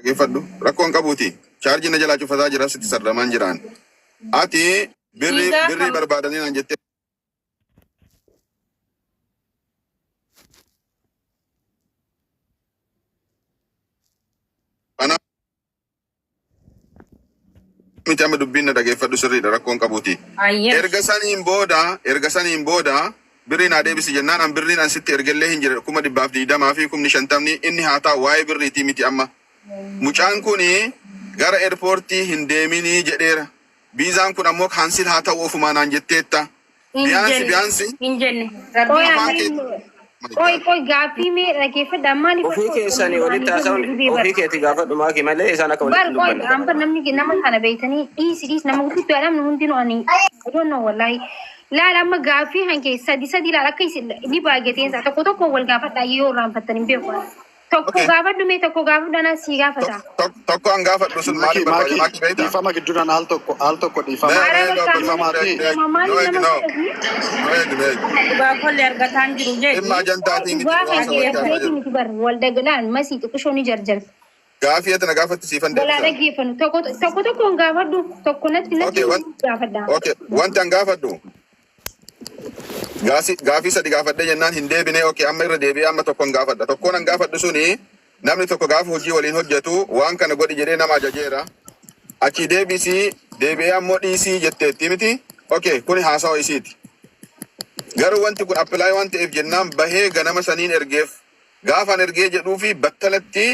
Dhaggeeffadhu rakkoon qabuuti. Chaarjii na jalaa cufataa jira sitti sarramaan jiraan. Ati birrii barbaadanii naan jettee. Miti amma dubbiin na dhaggeeffadhu sirriidha rakkoon qabuuti. Erga saniin booda birriin haa deebisi jennaan an birriin an sitti ergellee hin jire 220 fi 50 inni haa ta'u waa'ee birriitii miti amma. Mucaan kuni gara airportii hin deeminii jedheera. Biizaan kun ammoo kaansil haa ta'u ofumaan naan jetteetta. Biyaansi. Hin jenne. Koi gaaffii mee dhaggeeffadha maaliif ofii keessanii walitti haasa'uun ofii keetti gaafadhu maakii malee isaan akka walitti dubbanne. Amma namni nama kana beeytanii dhiis nama guddaa jedhamu hundinuu ani I don't know wallahi. Laala amma gaaffii hanke sadi laala akka isin ni baay'ateen isaa tokko wal gaafadha yoo raanfattanii beeku. Tokko gaafadhu mee tokko gaafadhu ana si gaafata. Tokko an gaafadhu sun maaliif barbaade maakii beeyta. Dhiifama gidduudhaan al tokko dhiifama. Dhugaa kollee argataan jiru jee. Dhimma ajantaatii miti. Wal dagalaan masii xiqqishoo ni jarjar. Gaafii ati na gaafatti siifan deebisa. Walaa dhaggeeffannu tokko gaafadhu tokko natti gaafadha. Okay, wanti an gaafadhu. Gaafii sadi gaafadhe jennaan hin deebine okay amma irra deebi'ee amma tokkoon gaafadha. Tokkoon an gaafadhu suni namni tokko gaafa hojii waliin hojjetu waan kana godhi jedhee nama ajajeera. Achi deebi'ee ammoo dhiisii jetteetti miti. Okay, kuni haasawa isiiti. Garuu wanti kun appilaayi waan ta'eef jennaan bahee ganama saniin ergeef gaafan ergee jedhuu fi battalatti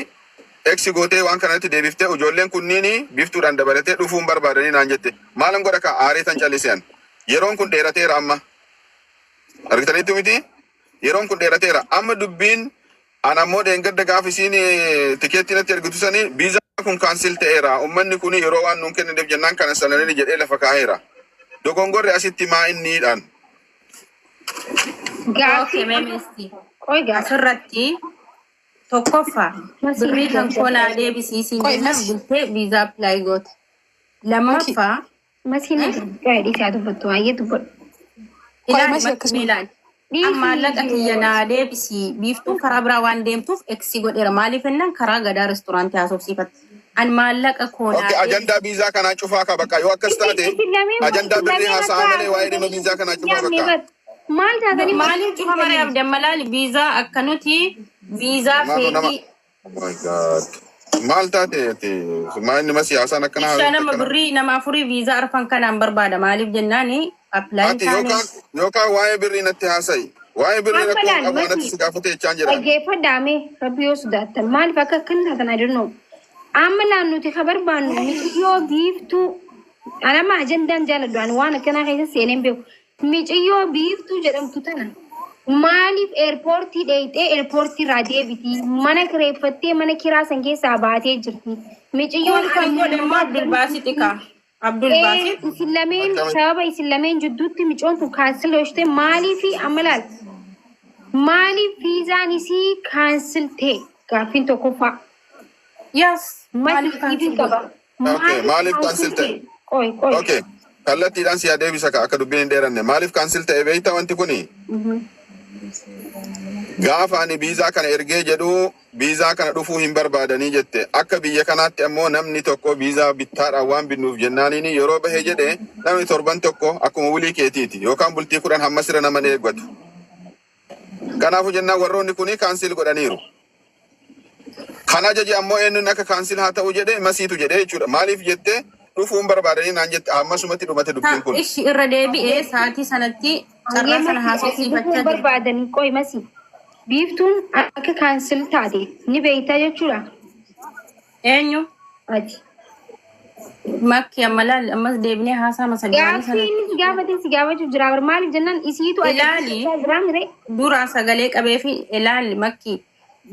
eksi gootee waan kanatti deebiftee ijoolleen kunniin biftuudhaan dabalatee dhufuun barbaadanii naan jette. Maalan godha ka aarii tan calliseen. Yeroon kun dheerateera amma. Argitaniitu miti? Yeroon kun dheerateera. Amma dubbiin an ammoo deengadda gaafa isiin tikeettii natti ergitu sanii biizaa kun kaansil ta'eera. Uummanni kun yeroo waan nuun kennineef jennaan kana sananii jedhee lafa kaa'eera. Dogongorri asitti maa inniidhaan. Gaaffii meemesti. Asirratti tokkoffaa birrii kan koonaa deebisiisiin jennaan bultee viizaa appilaayi goote. Lammaffaa Masiin dhiisaa dubbattu baay'ee dubbadhu. ilaali. Maallaqa kiyya naa deebisii biiftuun karaa biraa waan deemtuuf eksi godheera. Maaliif jennaan karaa gadaa reestooraantii haasofsiifatte. An maallaqa koonaa. Okay, ajandaa biizaa kanaa cufaa ka bakka yoo akkas taate ajandaa birrii haasa'aa malee waa'ee dhimma biizaa kanaa cufaa bakka. Maal taatanii maaliif cufa maree abdan malaali biizaa akka nuti biizaa feetii. Oh my God. Maal taate maal nama siyaasaan akkana Isha nama birrii nama afurii viizaa arfan kanaan barbaada. Maaliif jennaani appilaayin taane. Yookaan waa'ee birrii natti haasa'i. Waa'ee birrii rakkoo qabu natti si gaafate jechaan jira. Dhaggeeffadhaame rabbi yoo sodaattan maaliif akka akkan taatan adirnoo. Amma naannuti ka barbaannu mixiyyoo biiftuu anama ajandaan jaaladhu ani waan akkanaa keessa seeneen beeku. Mixiyyoo biiftuu jedhamtu tana. Maaliif eerpoortii dheeyxee eerpoortii irraa deebiti mana kireeffattee mana kiraa san keessaa baatee jirti. Miciyyoon kan godhamu Abdul Basit ika. Abdul Basit. Isin lameen sababa isin lameen jidduutti micoon kun kaansil hojjete maaliifi amalaal. Maaliif viizaan isii kaansil ta'e gaaffiin tokkoffaa. Yes. Maaliif qaba. Maaliif kaansil ta'e? Okay. Kallattiidhaan siyaa deebisa akka dubbiin hin dheeranne maaliif kaansil ta'e beektaa wanti kuni? Gaafa ani biizaa kana ergee jedhu biizaa kana dhufuu hin barbaadanii jette akka biyya kanaatti ammoo namni tokko biizaa bittaadhaan waan binnuuf jennaaniin yeroo bahee jedhe namni torban tokko akkuma wulii keetiiti yookaan bultii 10 hamma sira nama eeggatu. Kanaafuu jennaan warroonni kuni kaansil godhaniiru. Kana jaji ammoo eenyuun akka kaansil haa ta'u jedhe masiitu jedhe jechuudha. Maaliif jette dhufuun barbaadanii naan jette ammasumatti dhumate dubbiin kun. Ishi irra deebi'ee sa'aatii sanatti carraa sana haasofsiifachaa jira. Barbaadanii qoy masii. Biiftuun akka kaansil taate ni beektaa jechuudha. Eenyu? Ati. Makki ammalaa ammas deebinee haasaa masalgaanii sana. Gaaffiin gaafatee si gaafachuu jira. Maaliif jennaan isiitu ilaali dura sagalee qabee fi ilaali makki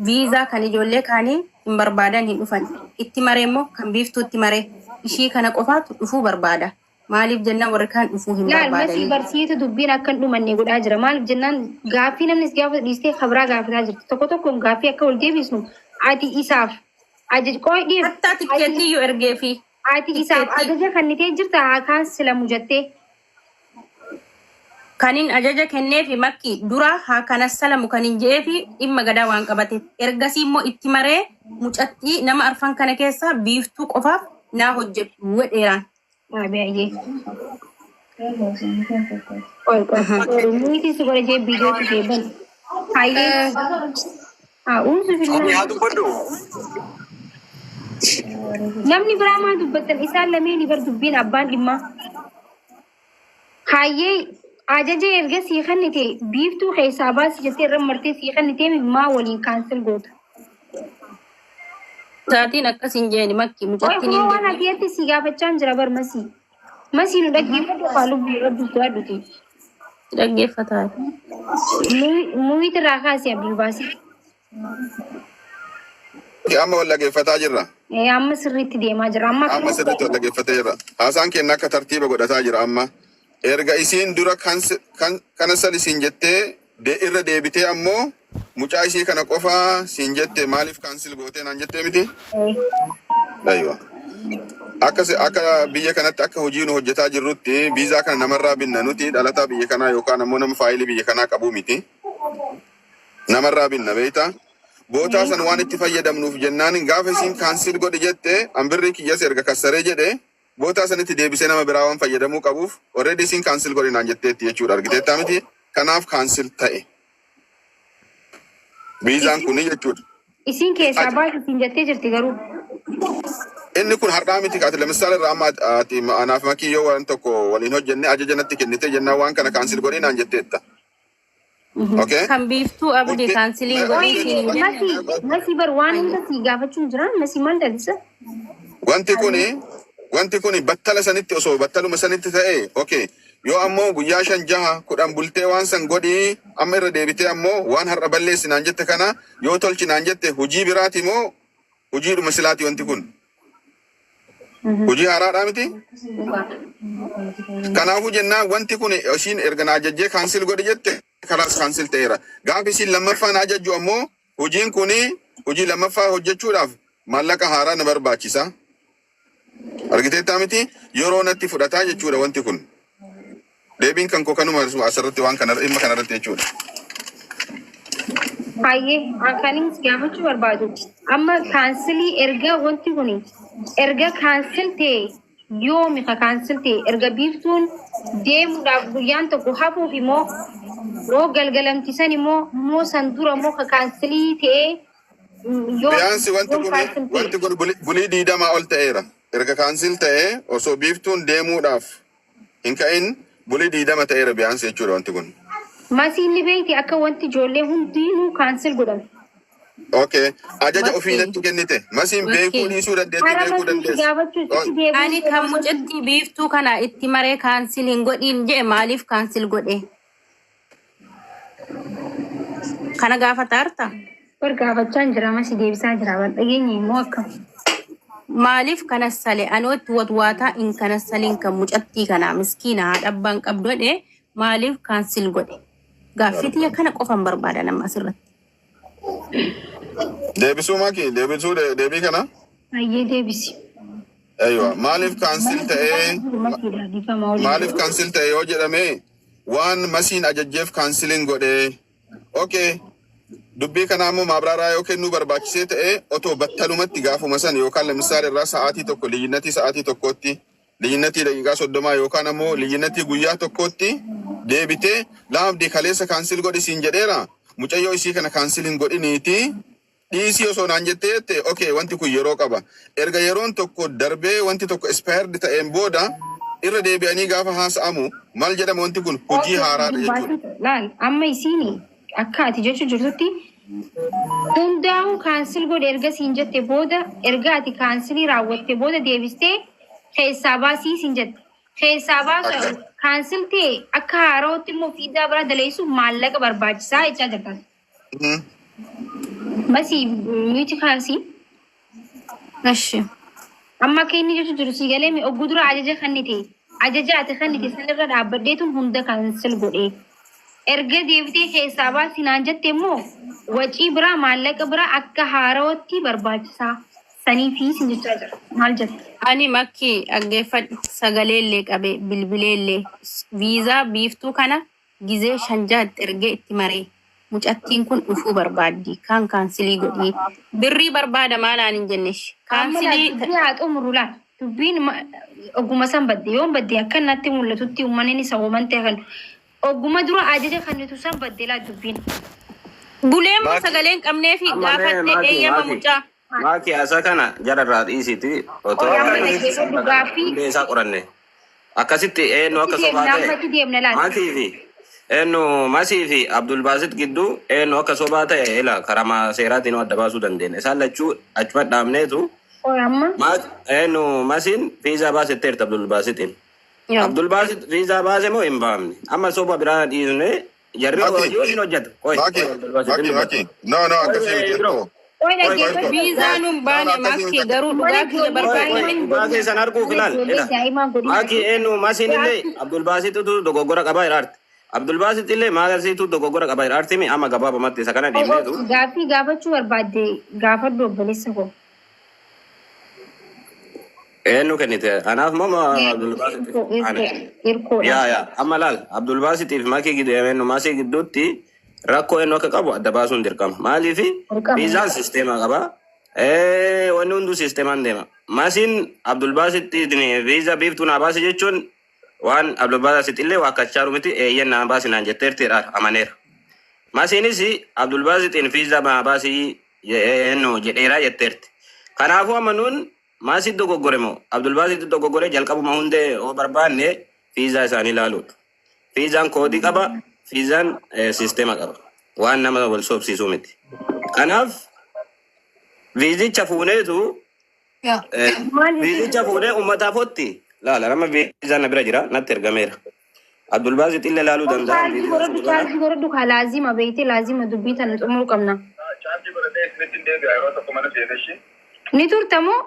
viizaa kan ijoollee kaanii hin barbaadan hin dhufan. Itti maree immoo kan biiftuutti maree ishii kana qofaatu dhufuu barbaada. Maaliif jennaan warri kaan dhufuu hin barbaadan. Masii barsiitu dubbiin akka hin dhumanne godhaa jira. Maaliif jennaan gaaffii namni si gaafatu dhiistee kabraa gaafataa jirti. Tokko gaaffii akka wal deebisnu ati isaaf ajaj qoy dhiif. Hatta tikkeettii yoo ergee fi. Ati isaaf ajaja kannitee jirta haa kaansilamu jettee. kanin ajaja kennee fi makki dura haa kana salamu kanin jee fi dhimma gadaa waan qabate ergasii immoo itti maree mucattii nama arfan kana keessa biiftuu qofaaf naa hojjetu wedheeraan. Abiyaye. Miti si gore je video tu ban. Haye. Unsu fillah. Yaa dubbadhu. Namni birama dubbatan isaan lameen bar dubbin abbaan dhimma. Haye ajaja erga si kannite biiftuu keessaa baasi jettee irra martee si kannite maa waliin cancel goota. Saatiin akkasin jeeni makki mucattiin hin waan atiitti si gaafachaan jira bar masii. Masii nu dhaggeeffatu faalu biyya dubbaa dhuti. dhaggeeffataa. Muuyiti irraa kaasee Abdul Baasir. Amma wal dhaggeeffataa jirra. Amma sirriitti deemaa jira. Amma sirriitti wal dhaggeeffatee jira. Haasaan keenya akka tartiiba godhataa jira amma. Erga isiin dura kana sal isiin jettee irra deebitee ammoo mucaa ishii kana qofaa siin jettee maaliif kaansil gootee naan jettee miti? Aywa. Akka biyya kanatti akka hojii nu hojjetaa jirrutti viizaa kana namarraa binna nuti dhalataa biyya kanaa yookaan ammoo nama faayilii biyya kanaa qabu miti. Namarraa binna beektaa? Bootaa san waan itti fayyadamnuuf jennaan gaafa isiin kaansil godhe jettee ambirri kiyyas erga kassaree jedhee bootaa sanitti deebisee nama biraa waan fayyadamuu qabuuf already isiin kaansil godhe naan jetteetti jechuudha argiteettaa miti? Kanaaf kaansil ta'e. Viizaan kuni jechuudha. Isiin keessaa baay'ee isiin jettee jirti garuu. Inni kun har'aa miti kaati lamisaala irraa amma ati anaaf makii yoo waan tokko waliin hojjenne ajaja natti kennite jennaan waan kana kaansil godhe naan jetteetta. Okay? Kan biiftuu abdii kaansilii godhe. Masi bar waan hunda si gaafachuun jira masi maal dalisa? Wanti kuni battala sanitti osoo battaluma sanitti ta'e okay. Yoo ammoo guyyaa 5-6 bultee waan san godhii amma irra deebitee ammoo waan har'a balleessi naan jette kana yoo tolchi naan jette hojii biraati moo hojiidhuma silaati wanti kun? Hojii haaraadhaa miti? Kanaafuu jennaan wanti kun ishiin erga na ajajjee kaansil godhe jette kanaas kaansil ta'eera. Gaafa isiin lammaffaan ajajju ammoo hojiin kuni hojii lammaffaa hojjechuudhaaf maallaqa haaraa na barbaachisa. Argiteettaa miti? Yeroo natti fudhataa jechuudha wanti kun. Deebiin kan koo kanuma asirratti waan kana dhimma kanarratti jechuudha. Hayyee akkanin gaafachuu barbaadu. Amma kaansilii erga wanti kuni erga kaansil ta'e yoomi ka kaansil ta'e erga biiftuun deemuudhaaf guyyaan tokko hafuuf immoo yoo galgalamtisan immoo san dura immoo ka kaansilii ta'e yoo Biyaansi wanti kun bulii 20 ol ta'eera. Erga kaansil ta'e osoo biiftuun deemuudhaaf hin ka'in bulii 20 ta'eera biyaansi jechuudha wanti kun. Masiinni beekti akka wanti ijoollee hundinuu kaansil godhame. Okay. Ajaja ofii natti kennite. Masiin beekuu dhiisuu dandeetti beekuu dandeessi. Ani kan mucattii biiftuu kana itti maree kaansil hin godhiin jee maaliif kaansil godhe? Kana gaafata harta? Bar gaafachaa jira masi deebisaa jira bar dhageenyi immoo akkam. Maaliif kana sale anootti watwaataa in kana saliin kan mucattii kana miskiina haadha abbaan qabdodhe maaliif kaansil godhe? Gaaffii kana qofan barbaada nama asirratti. Deebisuu maki deebii kana? Ayyee deebisi. Aywa maaliif kaansil ta'e yoo jedhame waan masiin ajajjeef kaansilin godhe. Okay. Dubbii kana ammoo maabraaraa yoo kennuu barbaachisee ta'e otoo battalumatti gaafuma san yookaan lamisaal irraa sa'aatii tokko liyyinnatii sa'aatii tokkotti liyyinnatii daqiiqaa 30 yookaan ammoo liyyinnatii guyyaa tokkotti deebitee laafdii kaleessa kaansil godhisiin jedheera mucayyoo isii kana kaansil hin godhiniiti dhiisii osoo naan jettee okay wanti kun yeroo qaba erga yeroon tokko darbee wanti tokko expired ta'een booda irra deebi'anii gaafa haasa'amu maal jedhama wanti kun hojii haaraadha jechuudha. Laal amma isiini akka ati jechuu jirtutti hundaa'uu kaansil godhe erga siin jette booda erga ati kaansilii raawwatte booda deebistee keessaa baasii siin jette. Keessaa baasu kaansil ta'e akka haarootti immoo fiidaa bira daleessuuf maallaqa barbaachisaa jechaa jirtan. Masii miti kaasii. Ashi. Amma akka inni jechuu jiru si galee ogguu dura ajaja kannite ajaja ati kannite sanirra dhaabbadheetuun hunda kaansil godhee. Erga deebitee keessaa baasii naan jette immoo wacii biraa maallaqa biraa akka haarootti barbaachisaa. Sanii fi siin jechaa jira. Maal jette? Ani makki dhaggeeffadhu sagaleellee qabe bilbileellee viizaa biiftuu kana gizee shanjaat ergee itti maree mucattiin kun dhufuu barbaaddi kan kaansilii godhee birrii barbaada maalaan hin jennesh kaansilii haa xumurula dubbiin oguma san badde yoon badde akkanatti mul'atutti uummanni isa woomante kan oguma dura ajaja kannitu san badde laa dubbiin buleen sagaleen qabnee fi gaafatte eeyyama mucaa Maki asa kana jararraa dhiisiti otoo isaa qoranne akkasitti eenyu akka sobaa ta'e Makii fi eenyu Masii fi Abdul Basit gidduu eenyu akka sobaa ta'e ila karama seeraatiin adda baasuu dandeenya isaan lachuu achuma dhaabneetu eenyu Masiin viizaa baasetteerti Abdul Basitiin Abdul Basit viizaa baase moo hin baamne amma soba biraa dhiisne jarri hojii hin hojjetu Maki no akkasii Bizanum bane Maki garuu dhugaa kiyya barbaadne Maki san arguu filal Maki eenyu Masiin illee Abdul Basititu dogoggora qabaa jiraarti Abdul Basit illee Masiitu dogoggora qabaa jiraarti mi amma gabaabamatti isa kana deemneetu Gaaffii gaafachuu barbaadde gaafadhu obboleessa koo eenyu kennite anaaf moo Abdul Basit yaa amma laal Abdul Basitiif Maki gidduu eenyu Masii gidduutti Rakko eenyu akka qabu adda baasuun dirqama. Maaliif viizaan sisteema qaba. Wanni hunduu sisteemaan deema. Masiin Abdul Basit viizaa biiftuu naa baase jechuun waan Abdul Basit illee waakkachaa miti eeyyan naa baase naan jetteertiidha amaneera. Masiinis Abdul Basitiin viizaa naa baasii eenyu jedheeraa jetteerti. Kanaafuu amma nuun Masiin dogoggore moo Abdul Basit dogoggore jalqabuma hundee oo barbaanne viizaa isaanii ilaaluudha. Viizaan koodii qaba. Viizaan sisteema qaba. Waan nama wal sobsiisuu miti. Kanaaf viizicha fuuneetu viizicha fuunee uummataaf hotti. Laala nama viizaan na bira jira natti ergameera. Abdul Basit illee ilaaluu danda'a. Chaarjii godhadhu kaa laazima beekte laazima dubbii tana xumuruu qabna. Ni turtamoo?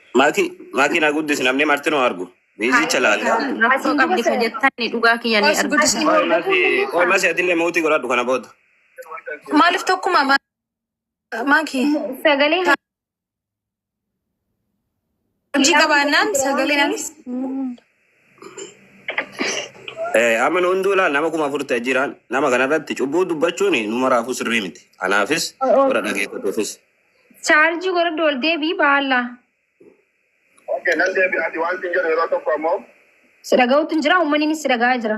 Maki na guddis namni martino argu. Viizicha laala. Rakkoo qabdi ka jettanni dhugaa kiyya ni argu. Qoy Masi atillee mootii godhadhu kana booda. Maaliif tokkuma Maki? Sagalee hojii qabaannaan sagaleenaanis. Amma hunduu laal nama kuma furtee jiran nama kanarratti cubbuu dubbachuun numa raafuu sirrii miti. Kanaafis godha dhageeffatuufis. chaarjii godhadhu ol deebii baala. Nan deebii ati waan sin jedhu yeroo tokko ammoo Si dhaga'uutu hin jira uummanni si dhaga'aa jira.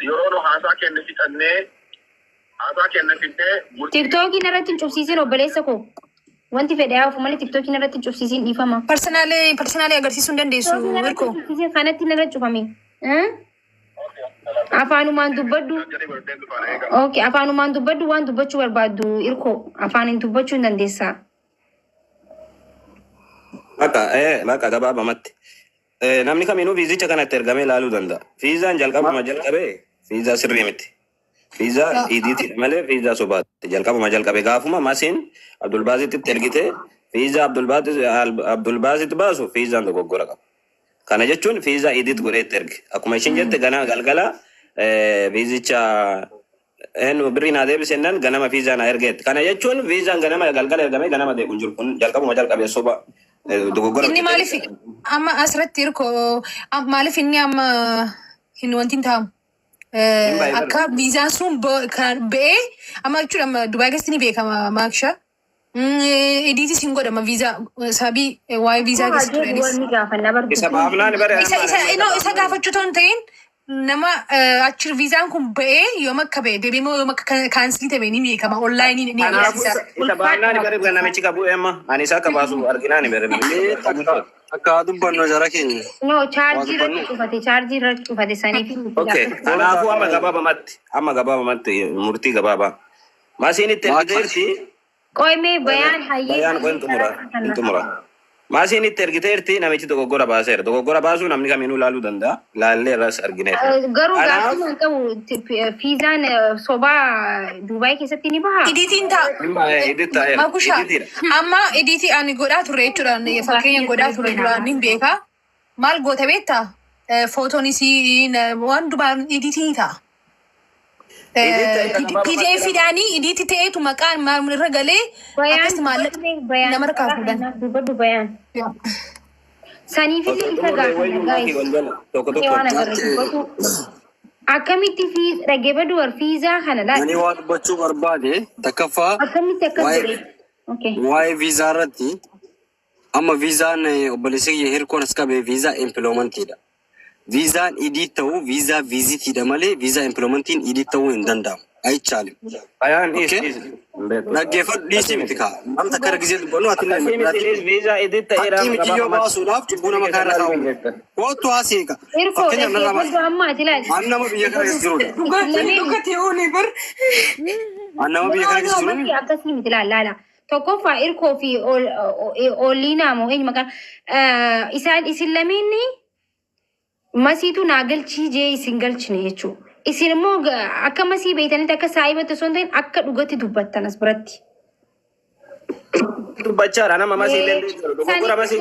yeroo nu haasaa kenne fixannee haasaa kenne fixnee Tiktookiin irratti hin cufsiisin obboleessa koo. Wanti fedhe haa ofu malee tiktookiin irratti hin cufsiisin dhiifama. Personaalee agarsiisuu hin dandeessu Mirko. Kanatti narra cufame. Afaanumaan dubbadhu. Okay, afaanumaan dubbadhu waan dubbachuu barbaaddu Irko afaanin dubbachuu hin dandeessaa. Bakka gabaabamatti. Namni kamiinuu viizicha kanatti ergamee ilaaluu danda'a. Viizaan jalqabuma jalqabee viizaa sirrii miti. Viizaa idiiti malee viizaa sobaatti jalqabuma jalqabee gaafuma Masiin Abdul Basititti ergite viizaa Abdul Basit baasu viizaan dogoggora qaba. Kana jechuun viizaa idiit godheetti erge. Akkuma ishiin jette ganaa galgala viizicha birrii naa deebisennaan ganama viizaa naa ergeetti. Kana jechuun viizaan ganama galgala ergamee ganama deebiin jiru kun jalqabuma jalqabee soba dogoggora. Inni maaliif amma asirratti Irko maaliif inni amma hin wanti hin taa'amu? Akka viizaan sun ba'ee amma jechuudha Dubaay keessatti ni beekama Maaksha. Ediitis hin godhama viizaa sabii waa'ee viizaa keessatti Isa baafnaan bare isa gaafachuu ta'uu hin ta'in nama achi viizaan kun ba'ee yoom akka ba'e deebiimoo yoom akka kaansilii ta'e ni beekama onlaayinii ni agarsiisa. Isa baafnaan bare namichi qabu amma ani isaa akka baasu arginaa ni bare Akka dubbannu jara keenya. No, chaarjii irratti cufate saniif. Okay, kanaafuu amma gabaabamatti murtii gabaabaa. Masiin itti ergiteerti. Qoymee bayaan hayyee. Bayaan qoyin xumura. Masiin itti ergiteerti namichi dogoggora baaseera. Dogoggora baasuu namni kamiinuu ilaaluu danda'a. Laallee irras argineera. Garuu gaafuma hin qabu fiizaan sobaa Dubaay keessatti ni baha. Ediitiin ta'a. Makusha amma ediitii ani godhaa turre jechuudhaan fakkeenya godhaa turre duraan ni beeka. Maal goota beektaa? Footoonis waan dubaan ediitii ta'a. PDF dani edit ta'etu maqaan maal ragalee akkas maallaq nama rakaa fuudhan. Dubbadhu bayaan. Saniif isa gaafata guys. Akkamitti dhaggeeffadhu fiizaa kana laata? Ani waan dubbachuu barbaade takkaffaa Akkamitti akkas jedhee? Okay. waa'ee viizaa irratti amma viizaan obboleessa hirkoon as qabee viizaa empiloomantiidha. Viizaan idii ta'uu viizaa viizitiidha malee viizaa empiloomantiin idii ta'uu hin danda'amu. Ayichaalim. Ayaan Dhaggeeffadhu dhiisii miti kaa. Namta akkana gisee dubbannu ati visa edit haqqii miti yoo baasuudhaaf cubbuu nama kaarra kaa'u. Kootu haasee ka. Hirkoo dhaggeeffadhu amma ati laata? An nama biyya kana keessa jirudha. Dhugatti oole bar. An nama biyya kana keessa jirudha. Akkasii miti laala. Tokkoffaa hirkoo fi ooliinaa moo eenyu maqaan isaan isin lameenni masiitu naa galchii jee isin galchine jechuudha. Isin immoo akka masii beeytanitti akka saayibatti osoo hin ta'in akka dhugatti dubbattan as biratti. Dubbachaadha nama masii illee dogoggora masii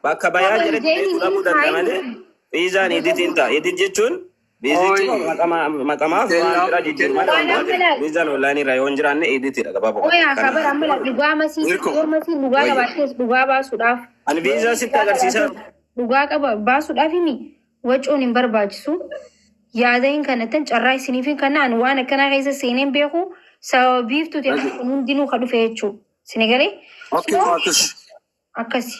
bakka bayaan jedhetti fudhamuu danda'a malee viizaan editiin ta'a. Edit jechuun viizichi maqamaaf waan bira jijjiiruu malee viizaan onlaayinii irraa yoo hin jiraanne editidha gabaabaa. Oyaa kabara amma dhugaa masii dhugaa qabaatees dhugaa baasuudhaaf. Ani viizaa sitti agarsiisaa. Dhugaa qaba baasuudhaaf himi wacoon hin barbaachisu. Yaadayin kanatti carraa isiniif kanaan waan akkanaa keessa seeneen beeku sababiiftu hundinuu kan dhufe jechuudha. Sini galee? Akkasi.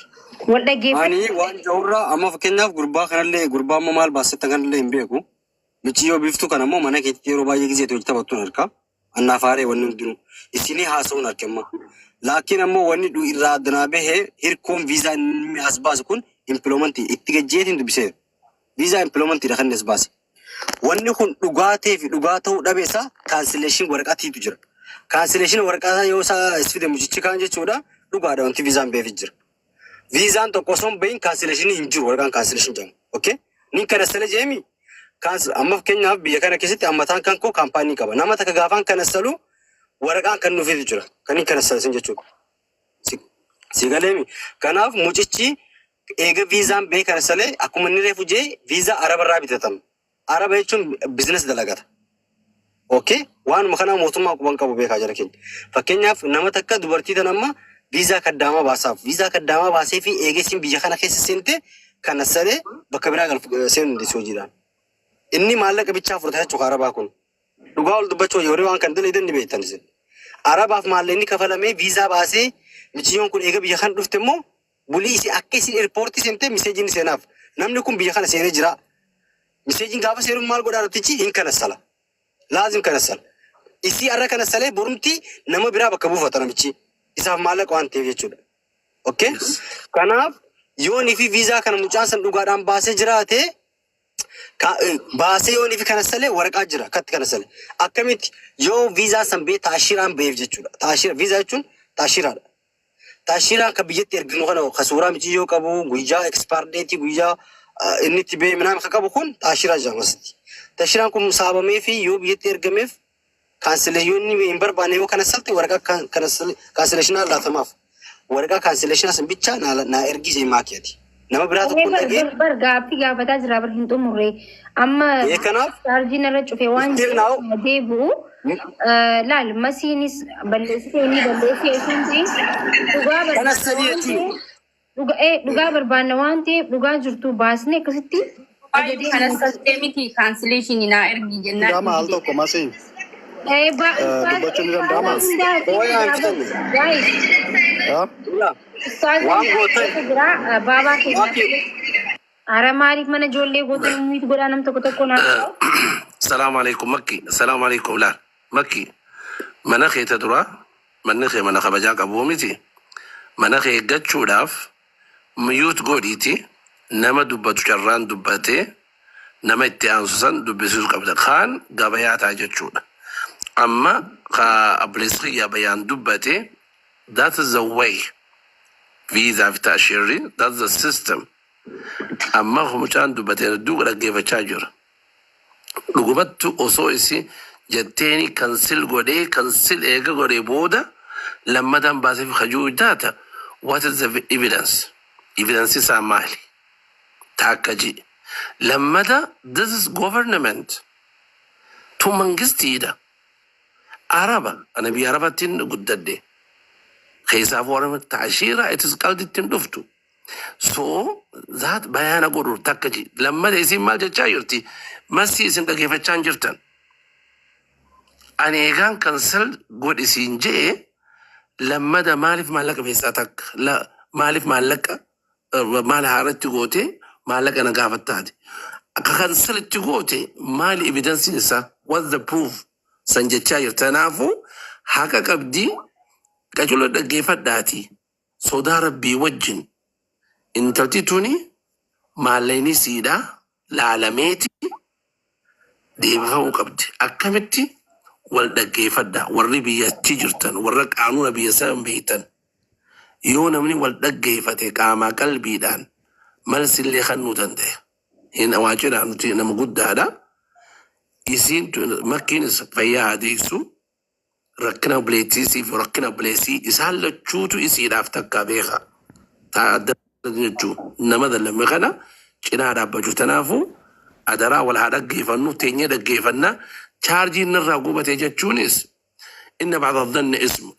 Wal dhaggeeffatu. Ani waan jawurraa amma fakkeenyaaf gurbaa kanallee gurbaa amma maal baasetta kanallee hin beeku. Michiyyoo biiftuu kana immoo mana keetti yeroo baay'ee gisee hojii taphattuun harkaa. Annaaf haaree wanni hundinuu. Isinii haasa'uun harkemma. Laakiin ammoo wanni irraa addanaa bahee hirkoon viizaa inni as baasu kun impiloomantii itti gajjeetiin dubbiseera. Viizaa impiloomantiidha kan inni as baase. Wanni kun dhugaatee fi dhugaa ta'uu dhabeessa kaansileeshin waraqaatiitu jira. Kaansileeshin waraqaataa yoo isaa isfide mucichi kaan jechuudha dhugaadha wanti viizaan beefi jira. Viizaan tokko osoo hin bahin kaansileeshin hin jiru waraqaan kaansileeshin jedhamu. Okay? Ni kanasale jeemi. Amma fakkeenyaaf biyya kana keessatti ammataan kan koo kaampaanii qaba. Nama takka gaafaan kanasalu waraqaan kan nuufiitu jira. Kan hin kanasalesin jechuudha. Si galeemi. Kanaaf mucichi eega viizaan bee kanasalee akkuma inni reefu jee viizaa arabarraa bitatama. Araba jechuun bizinesi dalagata. Okay? Waanuma kanaa mootummaa quban qabu beekaa jira keenya. Fakkeenyaaf nama takka dubartii tan amma viizaa kaddaamaa baasaaf. Viizaa kaddaamaa baasee fi eegesiin biyya kana keessa seente kanasalee bakka biraa seenu dandeessu hojiidhaan. Inni maallaqa bichaa fudhata jechuudha arabaa kun. Dhugaa ol dubbachuu yeroo waan kan dalagdan ni beektan isin. Arabaaf maallaqni kafalamee viizaa baasee michiyyoon kun eega biyya kana dhufte immoo bulii isii akka isin eerpoortii seentee miseejiin seenaaf. Namni kun biyya kana seenee jira. Miseejiin gaafa seenuun maal godhaa irrattichi hin kanasala. Laazim kanasala. Isii arra kanasalee borumti nama biraa bakka buufata namichi. Isaaf maallaqa waan ta'eef jechuudha. Okay? Kanaaf yoonii fi viizaa kana mucaan san dhugaadhaan baasee jiraate baasee yoonii fi kanasalee waraqaa jira katti kanasalee. Akkamitti yoo viizaa san bee taashiraan beef jechuudha. Taashira viizaa jechuun taashiraadha. Taashiraan kan biyyatti erginu kana kasuuraa miti yoo qabu guyyaa ekspaardeetii guyyaa inni itti bee minaan kan qabu kun taashiraa jedhamasitti. Taashiraan kun saabamee fi yoo biyyatti ergameef kaansileeshinii hin barbaanne yoo kanasalte waraqaa kaansileeshinaa laatamaaf. Waraqaa kaansileeshinaa san bicha naa ergise maakiyati. Nama biraa tokko dhagee. Gaaffii gaafataa jira bar hin xumurre. Amma chaarjiin irra cufee waan deebi'u laal masiinis balleessitee inni balleessee dhugaa barbaanna waan ta'eef dhugaa jirtu baasnee akkasitti. Kanas miti kaansileeshinii naa ergi jennaan. Gama al tokko masii. Dubbachuun ni danda'ama. Waan gootan. Baabaa keessa. Ara maaliif mana ijoollee gootan ummiitu godhaa nam tokko tokko naa. Salaamu alaikum Makki. Salaamu alaikum laal. Makki. Mana keessa dura manni kee mana kabajaa qabu miti. Mana kee eeggachuudhaaf miyuut godhiiti nama dubbatu carraan dubbatee nama itti aansusan dubbisiisu qabda. Kaan gabayaa ta'a jechuudha. Amma ableessi gabayaan dubbate that is the way. Visa fi taashirri that's the system. Amma mucaan dubbatee hedduu dhaggeeffachaa jira. Dhugumattu osoo isi jetteeni kansil godhee kansil eega godhee booda lammataan baasee fi hajuu taata. What is the evidence? Evidence isaa maali? Taakkaji. Lammata this is government. ثم منجستي ده عربة أنا بعربتين قددي خيسا فورم تعشيرة اتسقال دي تندفتو so ذات بيان أقول تكجي لما يسمى مال جايرتي ما سيسن كيف تشانجرتن أنا كان كنسل قد يسنجي لما ده مالف مالك بيساتك لا مالف مالك مال هارت تقوتي مالك أنا قافت تادي كنسل تقوتي مال evidence نسا what's the proof سنجي تشاير تنافو حكا كبدي كجلو ده كيفت داتي صدا ربي وجن انتلتي توني ماليني سيدا لعلميتي دي بفاو قبدي أكمتي والدقي فدا والربي تجرتن والرك عنونا بيسام بيتن يونا مني والدقي فتك عما قلبي دان ملس اللي خنو تنده هنا واجنا نتي نمقود هذا يسين مكينس فيا ديسو ركنا بليتيسي في ركنا بليسي يسهل تشوتو يسير افتكا بيخا تعدد نجو نمذا لما خنا شنا رابا جو تنافو أدرا والهذا جيفنو تيني ده جيفنا تشارجي نرى قوبة تجتشونيس إن بعض الظن اسم